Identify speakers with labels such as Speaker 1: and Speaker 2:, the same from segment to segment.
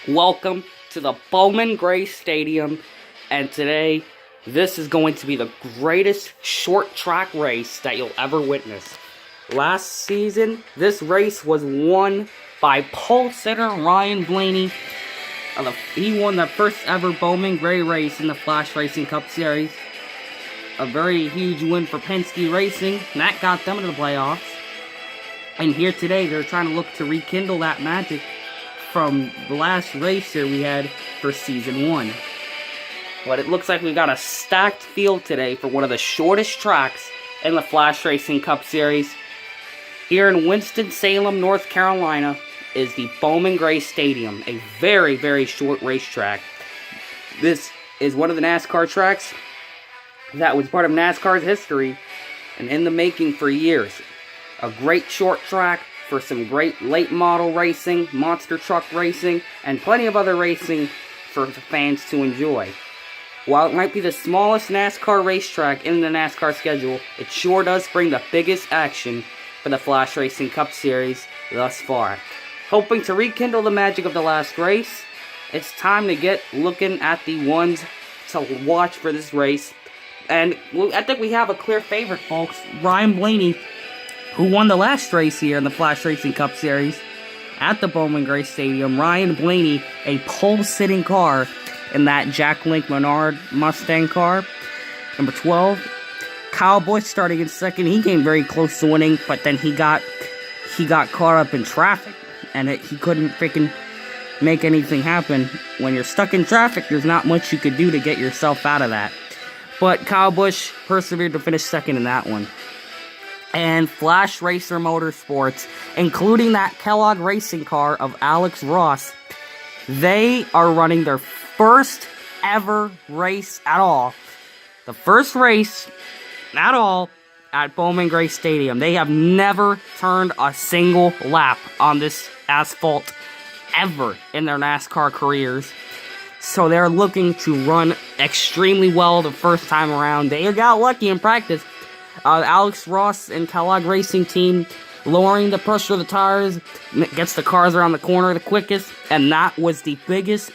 Speaker 1: Welcome to the Bowman Grey Stadium, and today, this is going to be the greatest short track race that you'll ever witness. Last season, this race was won by pole sitter Ryan Blaney. He won the first ever Bowman Grey race in the Flashracer Cup Series. A very huge win for Penske Racing, and that got them into the playoffs. And here today, they're trying to look to rekindle that magic from the last race here we had for Season 1. But it looks like we got a stacked field today for one of the shortest tracks in the Flashracer Cup Series. Here in Winston-Salem, North Carolina, is the Bowman Grey Stadium, a very, very short racetrack. This is one of the NASCAR tracks that was part of NASCAR's history and in the making for years. A great short track for some great late model racing, monster truck racing, and plenty of other racing for the fans to enjoy. While it might be the smallest NASCAR racetrack in the NASCAR schedule, it sure does bring the biggest action for the Flashracer Cup Series thus far. Hoping to rekindle the magic of the last race, it's time to get looking at the ones to watch for this race. And I think we have a clear favorite, folks. Ryan Blaney, who won the last race here in the Flashracer Cup Series at the Bowman Grey Stadium. Ryan Blaney, a pole-sitting car in that Jack Link Menard Mustang car. Number 12. Kyle Busch starting in second. He came very close to winning, but then he got caught up in traffic, and he couldn't freaking make anything happen. When you're stuck in traffic, there's not much you could do to get yourself out of that. But Kyle Busch persevered to finish second in that one. And Flashracer Motorsports, including that Kellogg racing car of Alex Ross, they are running their first ever race at all. The first race at all at Bowman Grey Stadium. They have never turned a single lap on this asphalt ever in their NASCAR careers. So they're looking to run extremely well the first time around. They got lucky in practice. Alex Ross and Kellogg Racing Team lowering the pressure of the tires gets the cars around the corner the quickest, and that was the biggest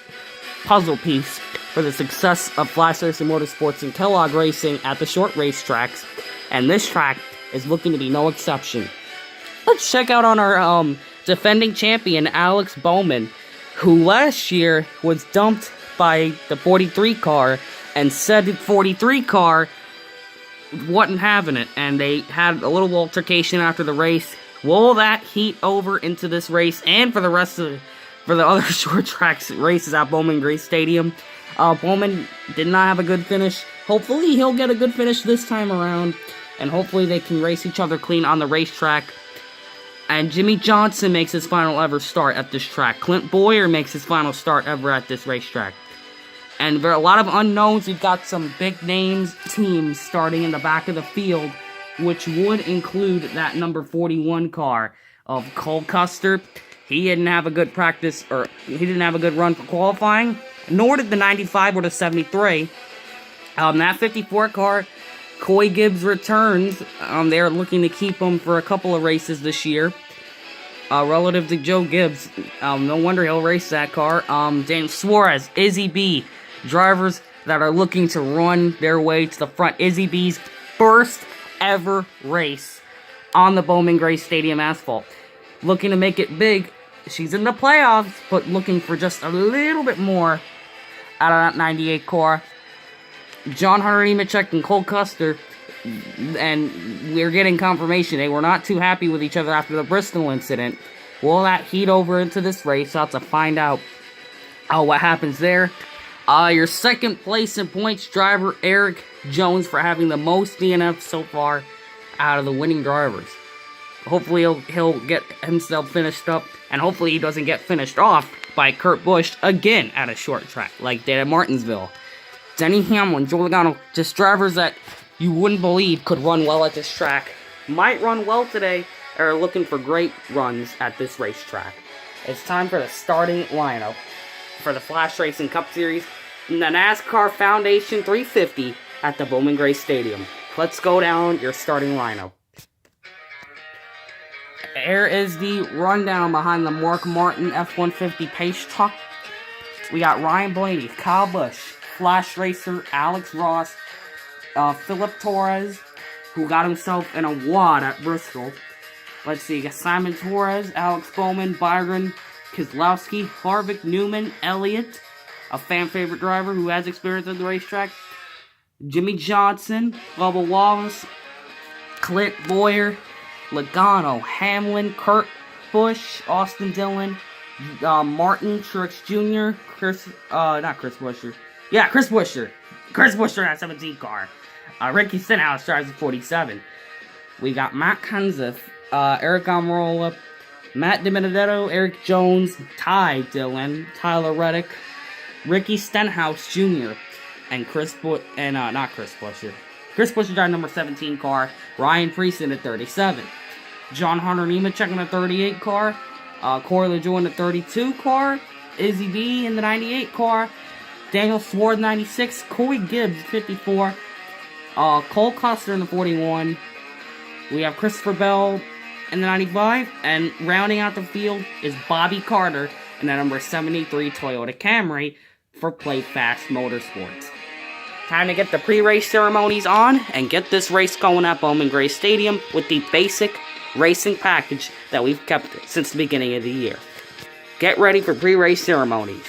Speaker 1: puzzle piece for the success of Flashracer Motorsports and Kellogg Racing at the short race tracks, and this track is looking to be no exception. Let's check out on our defending champion Alex Bowman, who last year was dumped by the 43 car, and said the 43 car wasn't having it, and they had a little altercation after the race. Will that heat over into this race and for the other short tracks races at Bowman Grey Stadium? Bowman did not have a good finish. Hopefully he'll get a good finish this time around, and hopefully they can race each other clean on the racetrack. And Jimmy Johnson makes his final ever start at this track. Clint Boyer makes his final start ever at this racetrack. And there are a lot of unknowns. We've got some big names teams starting in the back of the field, which would include that number 41 car of Cole Custer. He didn't have a good practice, or he didn't have a good run for qualifying, nor did the 95 or the 73. That 54 car, Coy Gibbs returns. They're looking to keep him for a couple of races this year. Relative to Joe Gibbs, no wonder he'll race that car. James Suarez, Izzy B, drivers that are looking to run their way to the front. Izzy B's first ever race on the Bowman Grey Stadium asphalt. Looking to make it big. She's in the playoffs, but looking for just a little bit more out of that 98 car. John Hunter Nemechek and Cole Custer, and we're getting confirmation they were not too happy with each other after the Bristol incident. Will that heat over into this race? I'll have to find out what happens there. Your second place in points driver, Eric Jones, for having the most DNFs so far out of the winning drivers. Hopefully he'll get himself finished up, and hopefully he doesn't get finished off by Kurt Busch again at a short track like they did at Martinsville. Denny Hamlin, Joe Logano, just drivers that you wouldn't believe could run well at this track. Might run well today, or are looking for great runs at this racetrack. It's time for the starting lineup for the Flashracer Cup Series in the NASCAR Foundation 350 at the Bowman Grey Stadium. Let's go down your starting lineup. Here is the rundown behind the Mark Martin F-150 Pace truck. We got Ryan Blaney, Kyle Busch, Flashracer, Alex Ross, Philip Torres, who got himself in a wad at Bristol. Let's see, you got Simon Torres, Alex Bowman, Byron, Keselowski, Harvick, Newman, Elliott, a fan favorite driver who has experience at the racetrack, Jimmy Johnson, Bubba Wallace, Clint Boyer, Logano, Hamlin, Kurt Busch, Austin Dillon, Martin Truex Jr., Chris Buescher at 17 car. Ricky Stenhouse drives at 47. We got Matt Kenseth, Eric Almirola, Matt DiBenedetto, Eric Jones, Ty Dillon, Tyler Reddick, Ricky Stenhouse Jr., and Chris Buescher. Chris Buescher drives number 17 car. Ryan Preece at 37. John Hunter Nemechek in the 38 car. Corey LaJoie in the 32 car. Izzy B in the 98 car. Daniel Sward 96. Corey Gibbs 54. Cole Custer in the 41. We have Christopher Bell in the 95. And rounding out the field is Bobby Carter in the number 73 Toyota Camry for Play Fast Motorsports. Time to get the pre-race ceremonies on and get this race going at Bowman Grey Stadium with the basic racing package that we've kept since the beginning of the year. Get ready for pre-race ceremonies.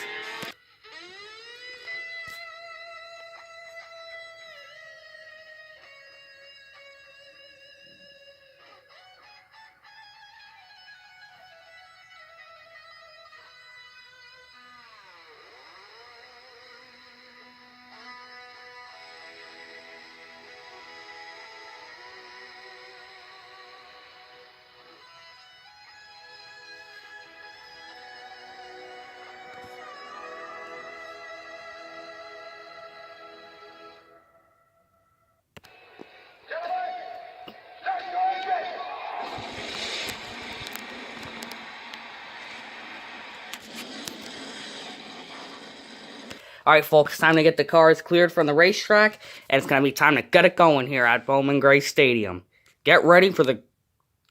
Speaker 1: Alright folks, time to get the cars cleared from the racetrack, and it's going to be time to get it going here at Bowman Grey Stadium. Get ready for the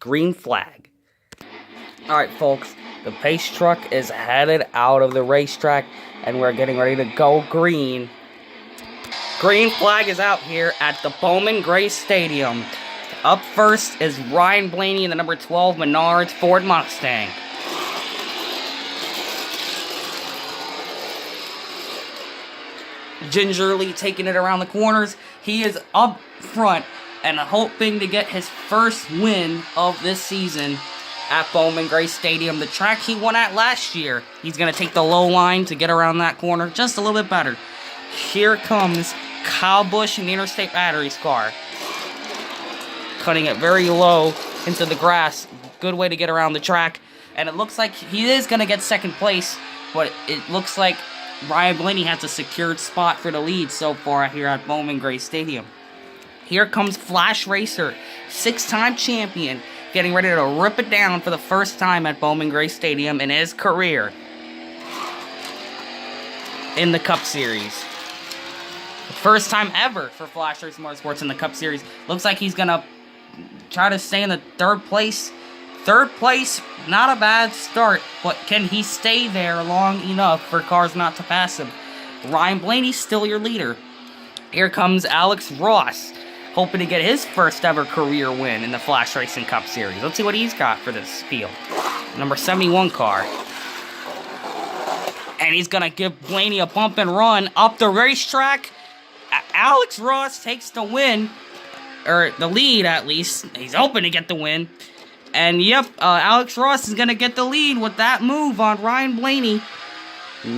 Speaker 1: green flag. Alright folks, the pace truck is headed out of the racetrack, and we're getting ready to go green. Green flag is out here at the Bowman Grey Stadium. Up first is Ryan Blaney in the number 12 Menards Ford Mustang. Gingerly taking it around the corners. He is up front and hoping to get his first win of this season at Bowman Grey Stadium, the track he won at last year. He's going to take the low line to get around that corner just a little bit better. Here comes Kyle Busch in the Interstate Batteries car. Cutting it very low into the grass. Good way to get around the track. And it looks like he is going to get second place, but it looks like Ryan Blaney has a secured spot for the lead so far here at Bowman Grey Stadium. Here comes Flashracer, 6-time champion, getting ready to rip it down for the first time at Bowman Grey Stadium in his career in the Cup Series. The first time ever for Flashracer Motorsports in the Cup Series. Looks like he's going to try to stay in the third place. Third place, not a bad start, but can he stay there long enough for cars not to pass him? Ryan Blaney's still your leader. Here comes Alex Ross, hoping to get his first ever career win in the Flash Racing Cup Series. Let's see what he's got for this field. Number 71 car. And he's going to give Blaney a bump and run up the racetrack. Alex Ross takes the win, or the lead at least. He's hoping to get the win. And yep, Alex Ross is going to get the lead with that move on Ryan Blaney.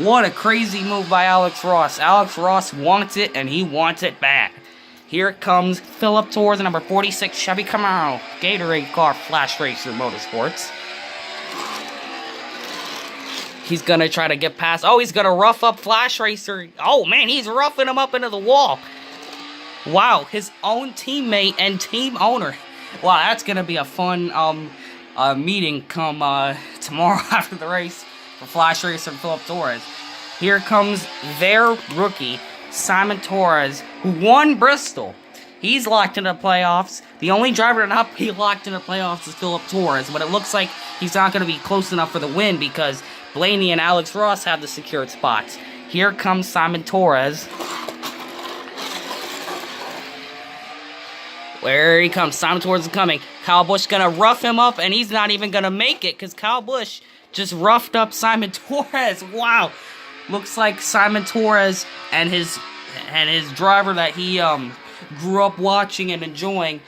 Speaker 1: What a crazy move by Alex Ross. Alex Ross wants it, and he wants it bad. Here comes Philip Torres, number 46 Chevy Camaro, Gatorade car, Flashracer Motorsports. He's going to try to get past. Oh, he's going to rough up Flashracer. Oh, man, he's roughing him up into the wall. Wow, his own teammate and team owner. Wow, that's going to be a fun meeting come tomorrow after the race for Flashracer and Philip Torres. Here comes their rookie, Simon Torres, who won Bristol. He's locked into the playoffs. The only driver to not be locked into the playoffs is Philip Torres, but it looks like he's not going to be close enough for the win because Blaney and Alex Ross have the secured spots. Here comes Simon Torres. Where he comes. Simon Torres is coming. Kyle Busch gonna rough him up, and he's not even gonna make it, because Kyle Busch just roughed up Simon Torres. Wow. Looks like Simon Torres and his driver that he grew up watching and enjoying.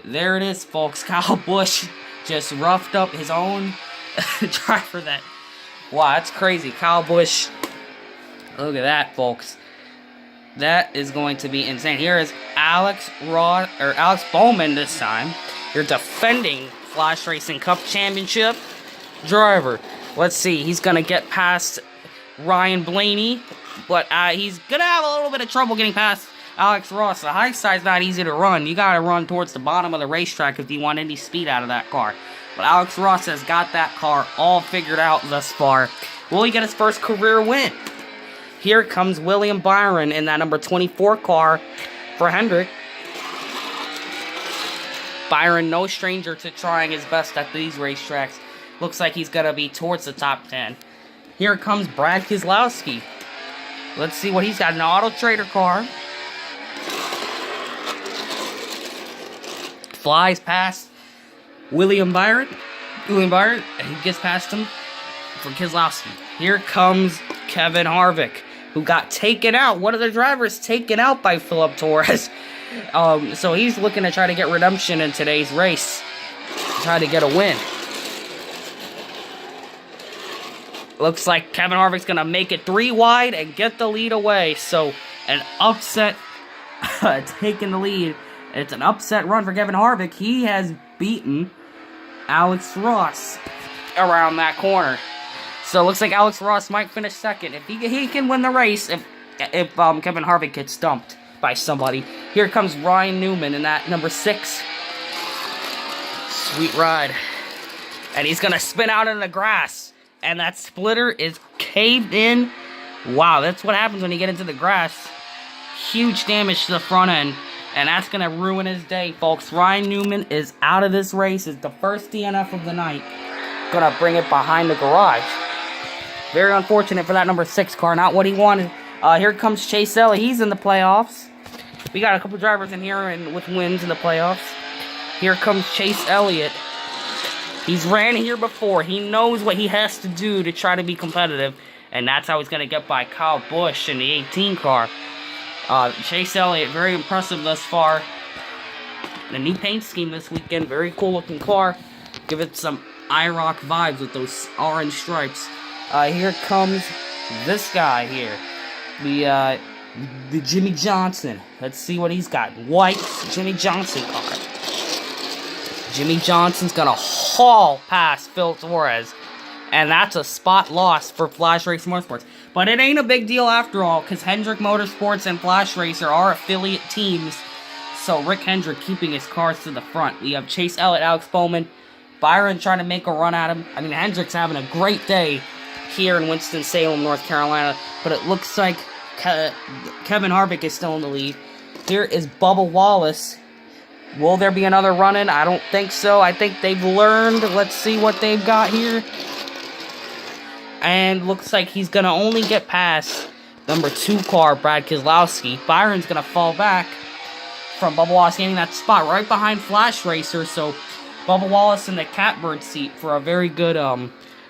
Speaker 1: There it is, folks. Kyle Busch just roughed up his own driver. Wow, that's crazy. Kyle Busch. Look at that, folks. That is going to be insane. Here is Alex Bowman this time. Your defending Flash Racing Cup Championship driver. Let's see. He's going to get past Ryan Blaney, but he's going to have a little bit of trouble getting past Alex Ross. The high side's not easy to run. You got to run towards the bottom of the racetrack if you want any speed out of that car. But Alex Ross has got that car all figured out thus far. Will he get his first career win? Here comes William Byron in that number 24 car for Hendrick. Byron, no stranger to trying his best at these racetracks. Looks like he's going to be towards the top 10. Here comes Brad Keselowski. Let's see what he's got. An Auto Trader car. Flies past William Byron. And he gets past him for Keselowski. Here comes Kevin Harvick, who got taken out. One of the drivers taken out by Philip Torres. So he's looking to try to get redemption in today's race. Try to get a win. Looks like Kevin Harvick's going to make it 3 wide and get the lead away. So an upset taking the lead. It's an upset run for Kevin Harvick. He has beaten Alex Ross around that corner. So it looks like Alex Ross might finish second. If he can win the race, if Kevin Harvick gets stumped by somebody. Here comes Ryan Newman in that number 6. Sweet ride. And he's going to spin out in the grass. And that splitter is caved in. Wow, that's what happens when you get into the grass. Huge damage to the front end. And that's going to ruin his day, folks. Ryan Newman is out of this race. It's the first DNF of the night. Going to bring it behind the garage. Very unfortunate for that number 6 car. Not what he wanted. Here comes Chase Elliott. He's in the playoffs. We got a couple drivers in here with wins in the playoffs. Here comes Chase Elliott. He's ran here before. He knows what he has to do to try to be competitive. And that's how he's going to get by Kyle Busch in the 18 car. Chase Elliott, very impressive thus far. The new paint scheme this weekend. Very cool looking car. Give it some IROC vibes with those orange stripes. Here comes this guy here. The Jimmy Johnson. Let's see what he's got. White Jimmy Johnson car. Jimmy Johnson's gonna haul past Phil Torres. And that's a spot loss for Flash Race Motorsports. But it ain't a big deal after all, because Hendrick Motorsports and Flash Racer are affiliate teams. So Rick Hendrick keeping his cars to the front. We have Chase Elliott, Alex Bowman, Byron trying to make a run at him. I mean, Hendrick's having a great day here in Winston-Salem, North Carolina. But it looks like Kevin Harvick is still in the lead. Here is Bubba Wallace. Will there be another run-in? I don't think so. I think they've learned. Let's see what they've got here. And looks like he's going to only get past number 2 car, Brad Keselowski. Byron's going to fall back from Bubba Wallace, getting that spot right behind Flash Racer. So Bubba Wallace in the catbird seat for a very good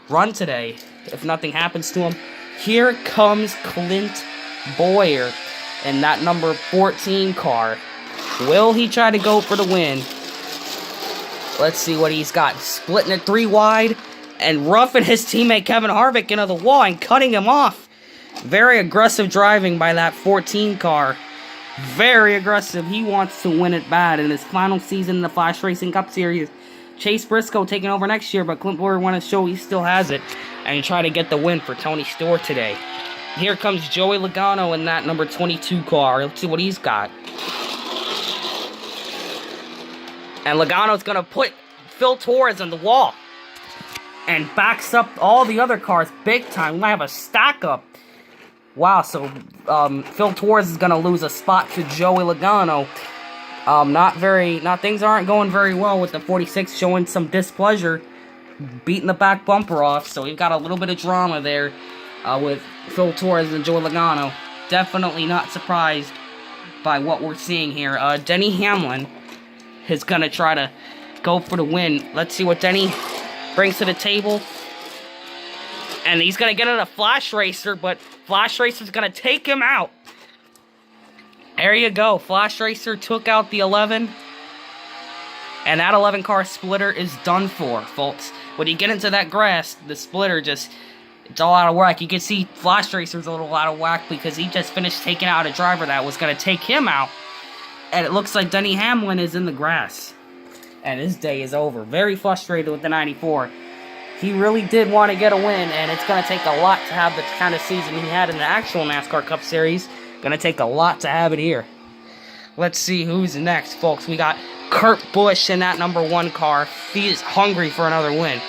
Speaker 1: run today, if nothing happens to him. Here comes Clint Boyer in that number 14 car. Will he try to go for the win? Let's see what he's got. Splitting it 3 wide and roughing his teammate Kevin Harvick into the wall and cutting him off. Very aggressive driving by that 14 car. Very aggressive. He wants to win it bad in his final season in the Flash Racing Cup Series. Chase Briscoe taking over next year, but Clint Boyer wanted to show he still has it and try to get the win for Tony Stewart today. Here comes Joey Logano in that number 22 car. Let's see what he's got. And Logano's going to put Phil Torres on the wall. And backs up all the other cars big time. We might have a stack up. Wow, so Phil Torres is going to lose a spot to Joey Logano. Things aren't going very well with the 46 showing some displeasure beating the back bumper off, so we've got a little bit of drama there with Phil Torres and Joey Logano. Definitely not surprised by what we're seeing here. Denny Hamlin is going to try to go for the win. Let's see what Denny brings to the table. And he's going to get it a Flashracer, but Flashracer's going to take him out. There you go. Flashracer took out the 11. And that 11 car splitter is done for, folks. When you get into that grass, the splitter just, it's all out of whack. You can see Flashracer's a little out of whack because he just finished taking out a driver that was going to take him out. And it looks like Denny Hamlin is in the grass. And his day is over. Very frustrated with the 94. He really did want to get a win, and it's going to take a lot to have the kind of season he had in the actual NASCAR Cup Series. Going to take a lot to have it here. Let's see who's next, folks. We got Kurt Busch in that number 1 car. He is hungry for another win.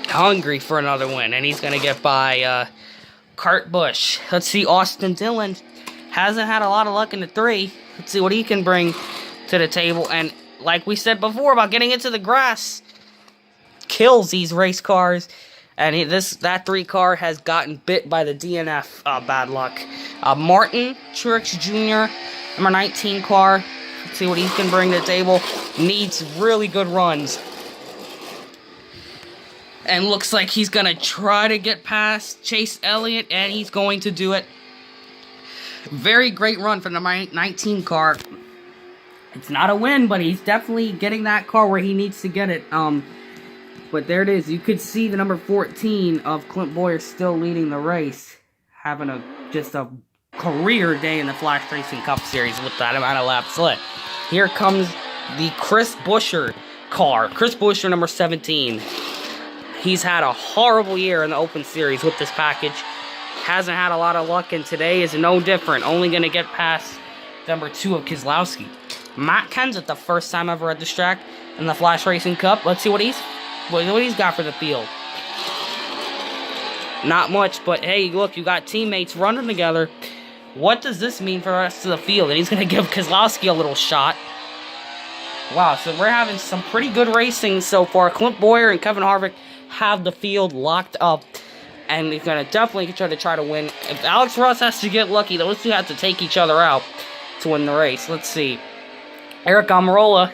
Speaker 1: Hungry for another win, and he's going to get by Kurt Busch. Let's see, Austin Dillon hasn't had a lot of luck in the 3. Let's see what he can bring to the table, and like we said before about getting into the grass, kills these race cars, and that 3 car has gotten bit by the DNF bad luck. Martin Truex Jr., number 19 car, let's see what he can bring to the table. Needs really good runs, and looks like he's gonna try to get past Chase Elliott, and he's going to do it. Very great run for the 19 car. It's not a win, but he's definitely getting that car where he needs to get it. But there it is. You could see the number 14 of Clint Boyer still leading the race, having just a career day in the Flash Racing Cup Series with that amount of laps lit. Here comes the Chris Buescher car. Chris Buescher, number 17. He's had a horrible year in the Open Series with this package. Hasn't had a lot of luck, and today is no different. Only going to get past number 2 of Keselowski. Matt Kenseth, the first time ever at this track in the Flash Racing Cup. Let's see what he's got for the field. Not much, but hey, look, you got teammates running together. What does this mean for the rest of the field? And he's going to give Keselowski a little shot. Wow, so we're having some pretty good racing so far. Clint Boyer and Kevin Harvick have the field locked up, and he's going to definitely try to win. If Alex Ross has to get lucky, those two have to take each other out to win the race. Let's see. Eric Almirola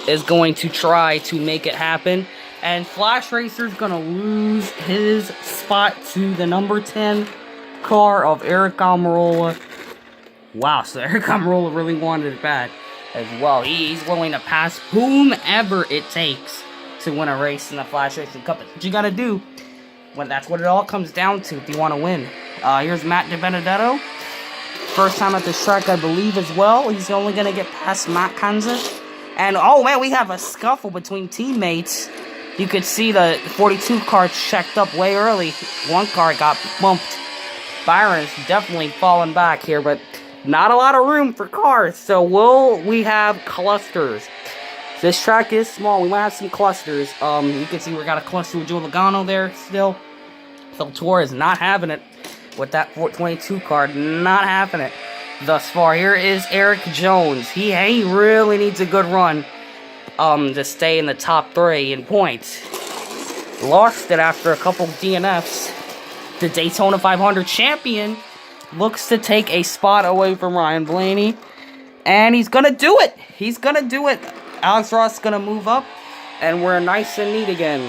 Speaker 1: is going to try to make it happen, and Flashracer's going to lose his spot to the number 10 car of Eric Almirola. Wow, so Eric Almirola really wanted it bad as well. He's willing to pass whomever it takes to win a race in the Flash Racing Cup. That's what you got to do. Well, that's what it all comes down to if you want to win. Here's Matt DiBenedetto. First time at this track, I believe, as well. He's only going to get past Matt Kenseth. And, oh, man, we have a scuffle between teammates. You could see the 42 car checked up way early. One car got bumped. Byron's definitely falling back here, but not a lot of room for cars. So we have clusters. This track is small. We might have some clusters. You can see we got a cluster with Joe Logano there still. Phil Torres not having it with that 422 car. Not having it thus far. Here is Eric Jones. He really needs a good run to stay in the top 3 in points. Lost it after a couple DNFs. The Daytona 500 champion looks to take a spot away from Ryan Blaney. And he's going to do it. He's going to do it. Alex Ross is going to move up. And we're nice and neat again.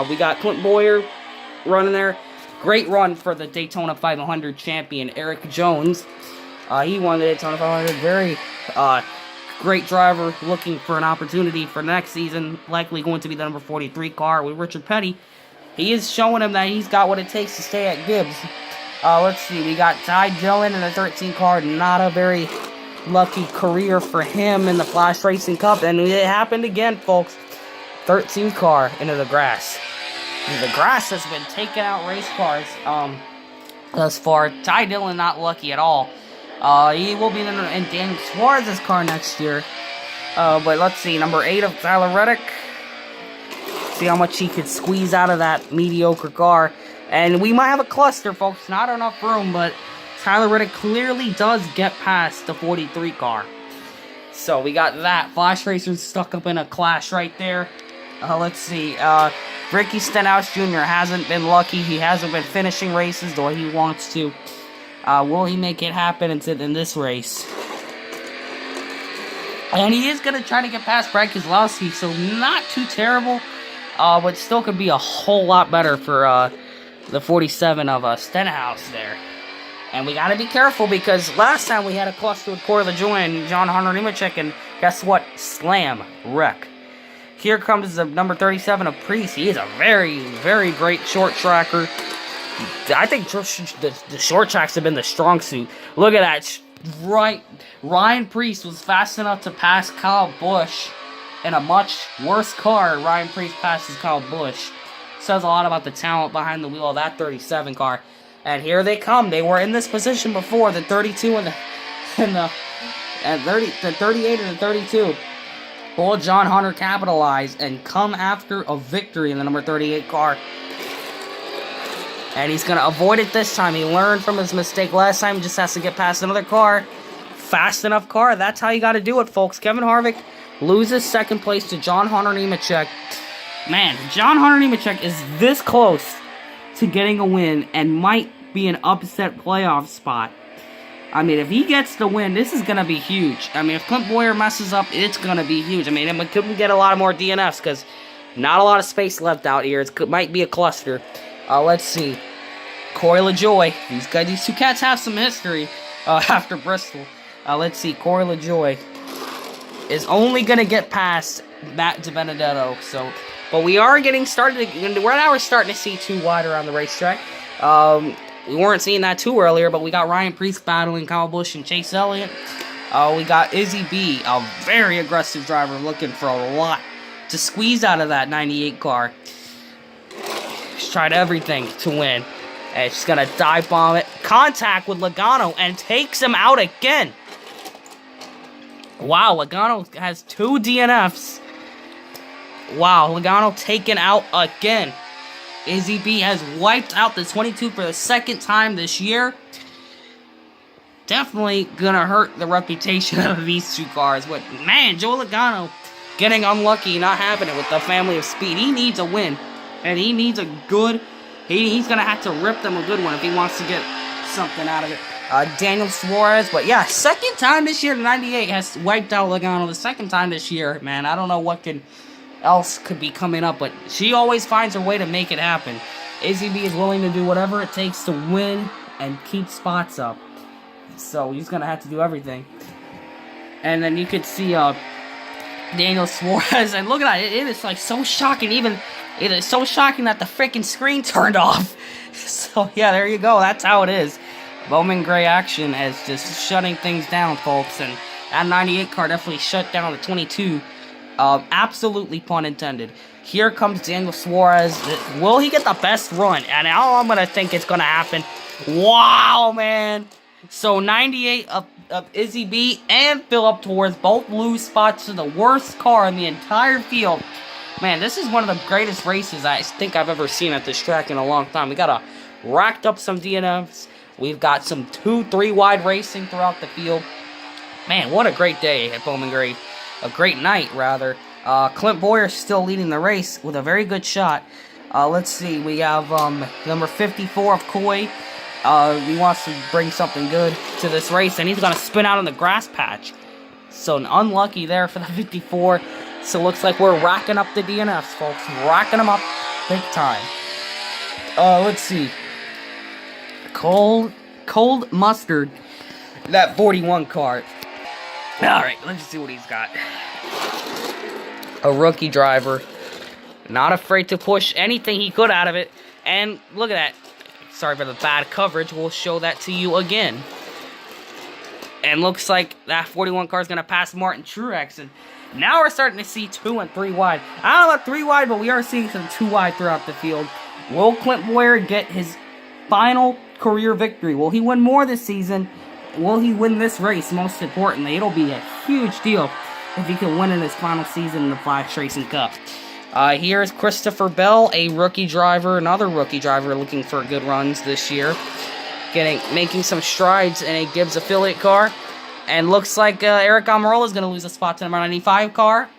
Speaker 1: We got Clint Boyer running there. Great run for the Daytona 500 champion, Eric Jones. He won the Daytona 500. Very great driver, looking for an opportunity for next season. Likely going to be the number 43 car with Richard Petty. He is showing him that he's got what it takes to stay at Gibbs. Let's see. We got Ty Dillon in the 13 car. Not a very lucky career for him in the Flash Racing Cup. And it happened again, folks. 13 car into the grass. The grass has been taking out race cars thus far. Ty Dillon not lucky at all. He will be in Daniel Suarez's car next year. But let's see. Number 8 of Tyler Reddick. See how much he could squeeze out of that mediocre car. And we might have a cluster, folks. Not enough room, but Tyler Reddick clearly does get past the 43 car. So we got that. Flash Racers stuck up in a clash right there. Let's see. Ricky Stenhouse Jr. hasn't been lucky. He hasn't been finishing races the way he wants to. Will he make it happen in this race? And he is going to try to get past Brad Keselowski, so not too terrible. But still could be a whole lot better for the 47 of Stenhouse there. And we got to be careful because last time we had a cluster with Corey LaJoie and John Hunter Nemechek, and guess what? Slam. Wreck. Here comes the number 37 of Priest. He is a very, very great short tracker. I think the short tracks have been the strong suit. Look at that. Right. Ryan Priest was fast enough to pass Kyle Busch in a much worse car. Ryan Priest passes Kyle Busch. Says a lot about the talent behind the wheel of that 37 car. And here they come. They were in this position before, the 32 and the 38 and the 32. Will John Hunter capitalize and come after a victory in the number 38 car? And he's going to avoid it this time. He learned from his mistake last time. He just has to get past another car. Fast enough car. That's how you got to do it, folks. Kevin Harvick loses second place to John Hunter Nemechek. Man, John Hunter Nemechek is this close to getting a win and might be an upset playoff spot. I mean, if he gets the win, this is going to be huge. I mean, if Clint Boyer messes up, it's going to be huge. I mean, it could get a lot more DNFs because not a lot of space left out here. It might be a cluster. Let's see. Corey LaJoie. These two cats have some history after Bristol. Let's see. Corey LaJoie is only going to get past Matt DiBenedetto. So, but we are getting started. We're starting to see two wide around the racetrack. We weren't seeing that too earlier, but we got Ryan Priest battling Kyle Busch and Chase Elliott. We got Izzy B, a very aggressive driver, looking for a lot to squeeze out of that 98 car. She's tried everything to win. And she's going to dive bomb it. Contact with Logano and takes him out again. Wow, Logano has 2 DNFs. Wow, Logano taken out again. Izzy B has wiped out the 22 for the second time this year. Definitely gonna hurt the reputation of these two cars. But man, Joe Logano getting unlucky, not having it with the family of speed. He needs a win, and he needs a good. He's gonna have to rip them a good one if he wants to get something out of it. Daniel Suarez, but yeah, second time this year, 98 has wiped out Logano. The second time this year, man. I don't know what else could be coming up, but she always finds her way to make it happen. Izzy B is willing to do whatever it takes to win and keep spots up. So he's gonna have to do everything. And then you could see Daniel Suarez, and look at that, it is like so shocking. It is so shocking that the freaking screen turned off. So yeah, there you go. That's how it is. Bowman Grey action is just shutting things down, folks, and that 98 car definitely shut down the 22. Absolutely pun intended. Here comes Daniel Suarez. Will he get the best run? And now I'm going to think it's going to happen. Wow, man. So 98 of Izzy B and Philip Torres both lose spots to the worst car in the entire field. Man, this is one of the greatest races I think I've ever seen at this track in a long time. We got racked up some DNFs. We've got some 2-3 wide racing throughout the field. Man, what a great day at Bowman Grey. A great night, rather. Clint Boyer still leading the race with a very good shot. Let's see. We have number 54 of Coy. He wants to bring something good to this race, and he's going to spin out on the grass patch. So unlucky there for the 54. So looks like we're racking up the DNFs, folks. Racking them up big time. Let's see. Cold mustard. That 41 car. Alright, let's see what he's got. A rookie driver. Not afraid to push anything he could out of it. And look at that. Sorry for the bad coverage. We'll show that to you again. And looks like that 41 car is going to pass Martin Truex. And now we're starting to see 2 and 3 wide. I don't know about 3 wide, but we are seeing some 2 wide throughout the field. Will Clint Boyer get his final career victory? Will he win more this season? Will he win this race? Most importantly, it'll be a huge deal if he can win in his final season in the Flashracer Cup. Here's Christopher Bell, a rookie driver, another rookie driver looking for good runs this year. Making some strides in a Gibbs affiliate car. And looks like Eric Almirola is going to lose a spot to number 95 car.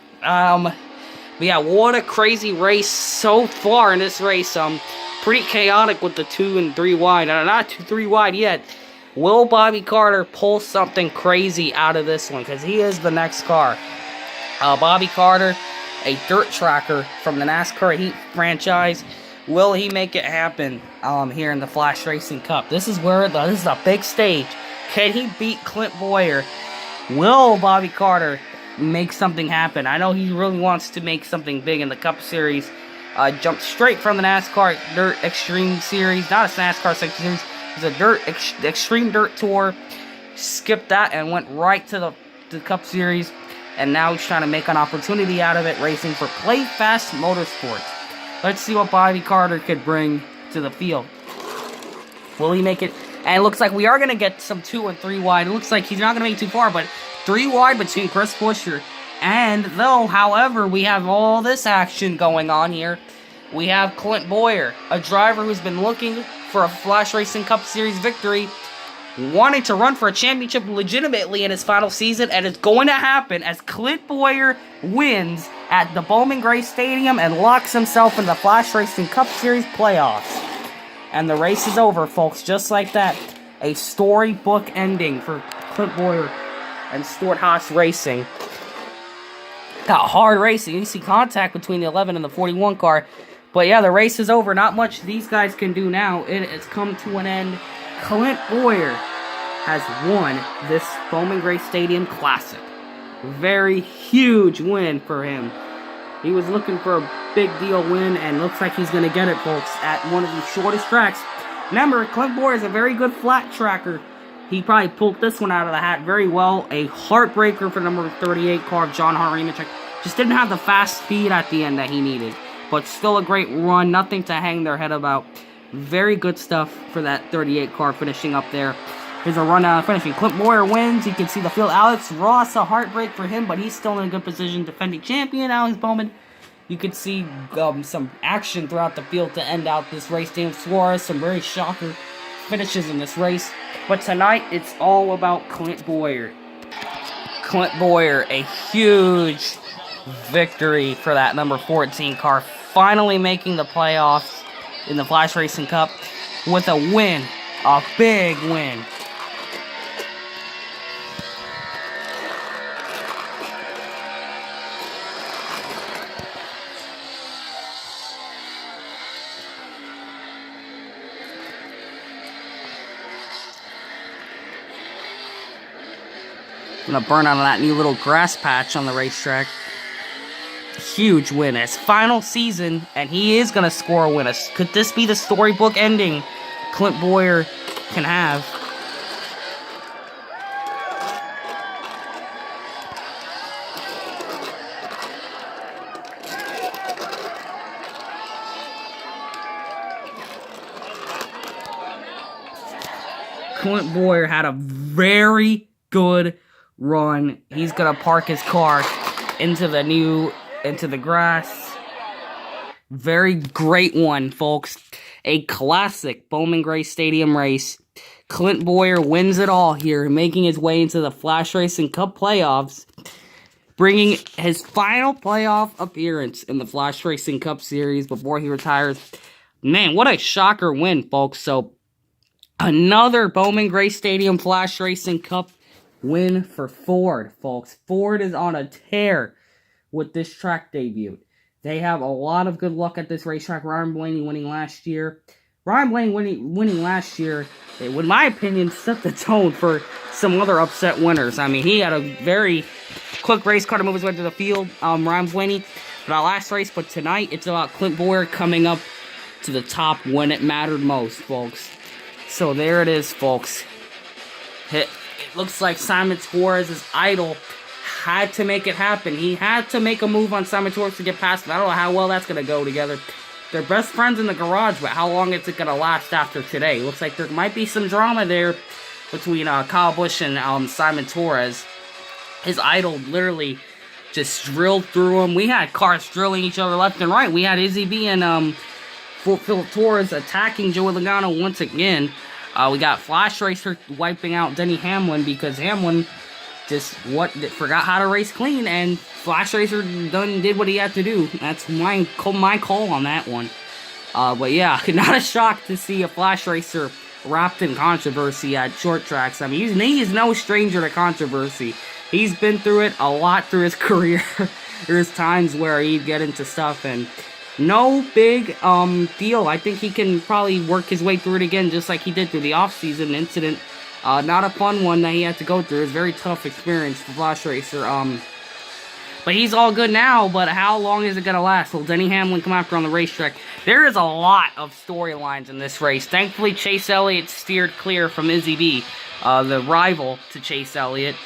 Speaker 1: But yeah, what a crazy race so far in this race. Pretty chaotic with the 2 and 3 wide. Not 2, 3 wide yet. Will Bobby Carter pull something crazy out of this one? Because he is the next car. Bobby Carter, a dirt tracker from the NASCAR Heat franchise. Will he make it happen here in the Flash Racing Cup? This is a big stage. Can he beat Clint Boyer? Will Bobby Carter make something happen? I know he really wants to make something big in the Cup Series. Jumped straight from the NASCAR Dirt Extreme Series. Not a NASCAR Series. It's a Dirt Extreme Dirt Tour. Skipped that and went right to the Cup Series. And now he's trying to make an opportunity out of it, racing for Play Fast Motorsports. Let's see what Bobby Carter could bring to the field. Will he make it? And it looks like we are going to get some 2 and 3 wide. It looks like he's not going to make too far, but 3 wide between Chris Buescher and however, we have all this action going on here. We have Clint Boyer, a driver who's been looking for a Flash Racing Cup Series victory, wanting to run for a championship legitimately in his final season, and it's going to happen as Clint Boyer wins at the Bowman Grey Stadium and locks himself in the Flash Racing Cup Series playoffs. And the race is over, folks, just like that. A storybook ending for Clint Boyer and Stuart Haas Racing. Got hard racing. You see contact between the 11 and the 41 car. But yeah, the race is over. Not much these guys can do now. It has come to an end. Clint Boyer has won this Bowman Grey Stadium Classic. Very huge win for him. He was looking for a big deal win, and looks like he's going to get it, folks, at one of the shortest tracks. Remember, Clint Boyer is a very good flat tracker. He probably pulled this one out of the hat very well. A heartbreaker for number 38 car of John Nemechek. Just didn't have the fast speed at the end that he needed. But still a great run. Nothing to hang their head about. Very good stuff for that 38 car finishing up there. Here's a rundown finishing. Clint Boyer wins. You can see the field. Alex Ross, a heartbreak for him, but he's still in a good position. Defending champion, Alex Bowman. You could see some action throughout the field to end out this race. Dan Suarez, some very shocker finishes in this race. But tonight, it's all about Clint Boyer. Clint Boyer, a huge victory for that number 14 car. Finally making the playoffs in the Flash Racing Cup with a win. A big win. Gonna burn out of that new little grass patch on the racetrack. Huge win. His final season, and he is gonna score a win. Could this be the storybook ending Clint Boyer can have? Clint Boyer had a very good run. He's gonna park his car into the grass. Very great one, folks. A classic Bowman Grey Stadium race. Clint Boyer wins it all here, making his way into the Flash Racing Cup playoffs, bringing his final playoff appearance in the Flash Racing Cup Series before he retires. Man, what a shocker win, folks. So, another Bowman Grey Stadium Flash Racing Cup win for Ford, folks. Ford is on a tear with this track debut. They have a lot of good luck at this racetrack. Ryan Blaney winning last year. Ryan Blaney winning last year, in my opinion, set the tone for some other upset winners. I mean, he had a very quick race car to move his way to the field, Ryan Blaney, for that last race. But tonight, it's about Clint Boyer coming up to the top when it mattered most, folks. So there it is, folks. It looks like Simon Suarez's idol had to make it happen. He had to make a move on Simon Suarez to get past him. I don't know how well that's going to go together. They're best friends in the garage, but how long is it going to last after today? Looks like there might be some drama there between Kyle Busch and Simon Suarez. His idol literally just drilled through him. We had cars drilling each other left and right. We had Izzy B and Philip Torres attacking Joey Logano once again. We got Flashracer wiping out Denny Hamlin because Hamlin just forgot how to race clean, and Flashracer did what he had to do. That's my call on that one. But yeah, not a shock to see a Flashracer wrapped in controversy at short tracks. I mean, he's no stranger to controversy. He's been through it a lot through his career. There's times where he'd get into stuff, and no big deal. I think he can probably work his way through it again, just like he did through the off-season incident. Not a fun one that he had to go through. It was a very tough experience for Flashracer. But he's all good now, but how long is it going to last? Will Denny Hamlin come after on the racetrack? There is a lot of storylines in this race. Thankfully, Chase Elliott steered clear from Izzy B, the rival to Chase Elliott.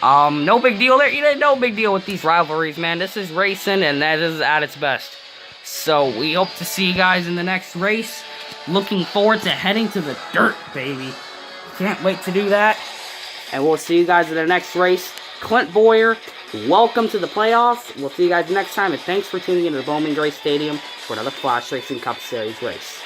Speaker 1: No big deal there. No big deal with these rivalries, man. This is racing, and that is at its best. So, we hope to see you guys in the next race. Looking forward to heading to the dirt, baby. Can't wait to do that. And we'll see you guys in the next race. Clint Boyer, welcome to the playoffs. We'll see you guys next time, and thanks for tuning into the Bowman Grey Stadium for another Flash Racing Cup Series race.